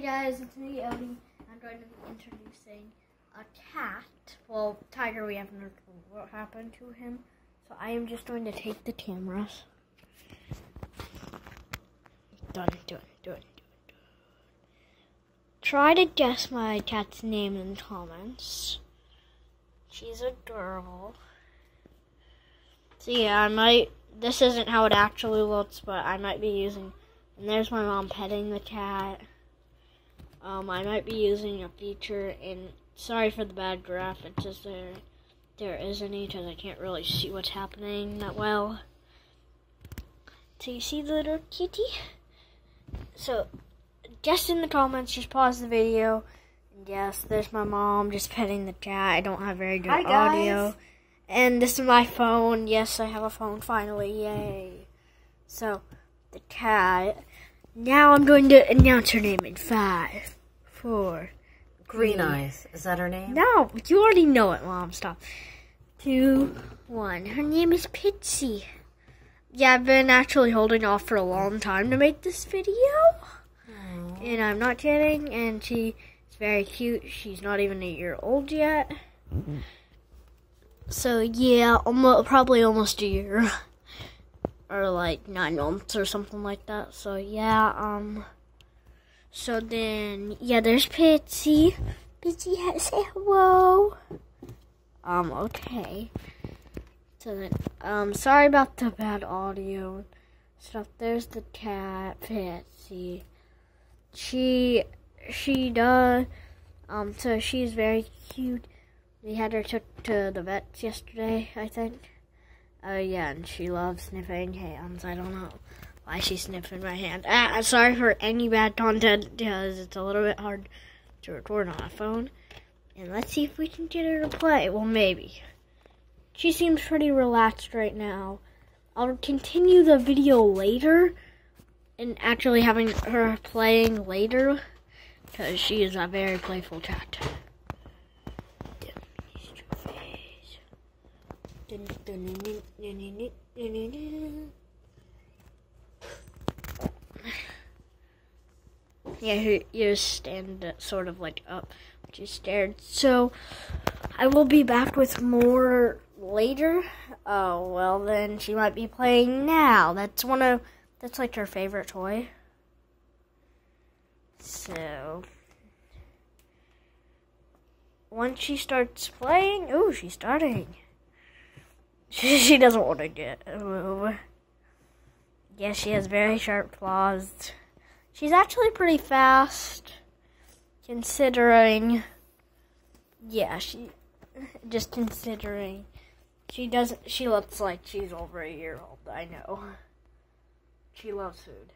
guys, it's me, Odie. I'm going to be introducing a cat. Well, Tiger, we haven't heard what happened to him. So I am just going to take the cameras. Done. Try to guess my cat's name in the comments. She's a girl. So yeah, this isn't how it actually looks, but I might be using, and there's my mom petting the cat. I might be using a feature, and sorry for the bad graph, it's just there isn't any because I can't really see what's happening that well. So you see the little kitty? So, just in the comments, just pause the video. And yes, there's my mom just petting the cat. I don't have very good audio. And this is my phone. Yes, I have a phone finally. Yay. So, the cat. Now I'm going to announce her name in 5, 4, Green Eyes. Is that her name? No, you already know it, Mom. Stop. 2, 1. Her name is Pitsy. Yeah, I've been actually holding off for a long time to make this video. Aww. And I'm not kidding. And she's very cute. She's not even a year old yet. So, yeah, probably almost a year. Or like 9 months or something like that. So, yeah, so then, yeah, there's Pitsy. Pitsy, say hello. Okay. So then, sorry about the bad audio and stuff. There's the cat, Pitsy. She does, so she's very cute. We had her took to the vets yesterday, I think. Yeah, and she loves sniffing hands. I don't know why she's sniffing my hand. Sorry for any bad content, because it's a little bit hard to record on a phone. And let's see if we can get her to play. Well, maybe. She seems pretty relaxed right now. I'll continue the video later and actually having her playing later because she is a very playful cat. Yeah, you stand sort of like up. She stared. So I will be back with more later. Oh, well then she might be playing now. That's like her favorite toy. So once she starts playing, ooh, she's starting. She doesn't want to get move. Yeah, she has very sharp claws. She's actually pretty fast, considering. Yeah, considering. She looks like she's over a year old, I know. She loves food.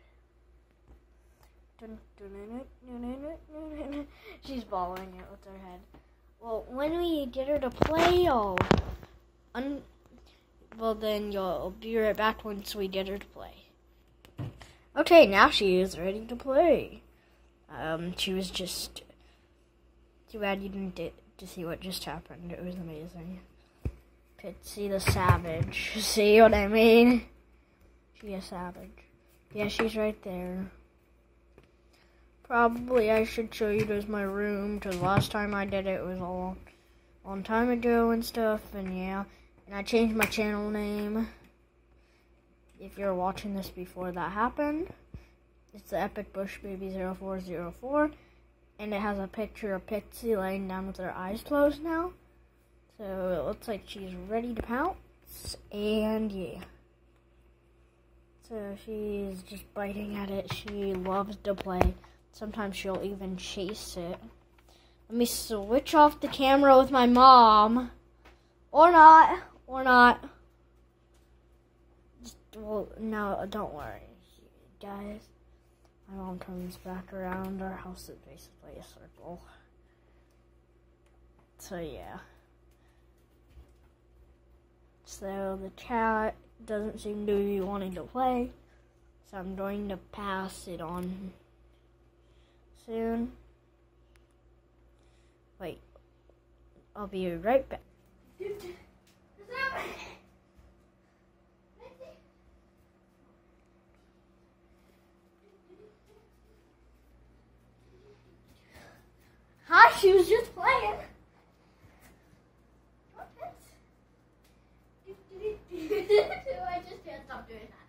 She's following it with her head. Well, when we get her to play, well then you'll be right back once we get her to play. Okay, now she is ready to play. She was just... Too bad you didn't get to see what just happened. It was amazing. Pitsy the savage. See what I mean? She's a savage. Yeah, she's right there. Probably I should show you guys my room, because last time I did it was a long time ago and stuff, and yeah. And I changed my channel name. If you're watching this before that happened, it's the Epic Bush Baby 0404. And it has a picture of Pitsy laying down with her eyes closed now. So it looks like she's ready to pounce. And yeah. So she's just biting at it. She loves to play. Sometimes she'll even chase it. Let me switch off the camera with my mom. Or not. Well, no, don't worry, guys. My mom comes back around. Our house is basically a circle. So, yeah. So, the cat doesn't seem to be wanting to play. So, I'm going to pass it on soon. Wait. I'll be right back. she was just playing. I just can't stop doing that.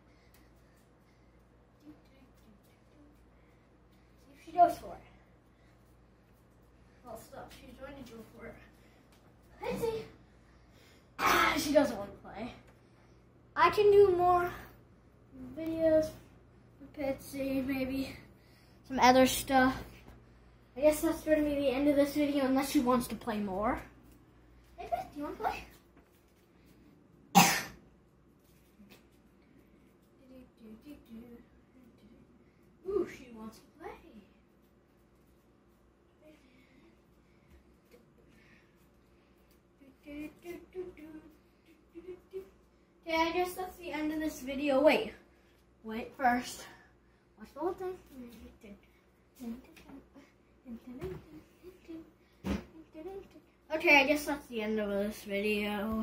See if she goes for it. Well, stop. She's going to go for it. Let's see. She doesn't want to play. I can do more videos with Pitsy, maybe some other stuff. I guess that's going to be the end of this video unless she wants to play more. Hey, Pitsy, do you want to play? Ooh, she wants to play. Okay, I guess that's the end of this video. Wait first. Watch the whole thing. Okay, I guess that's the end of this video.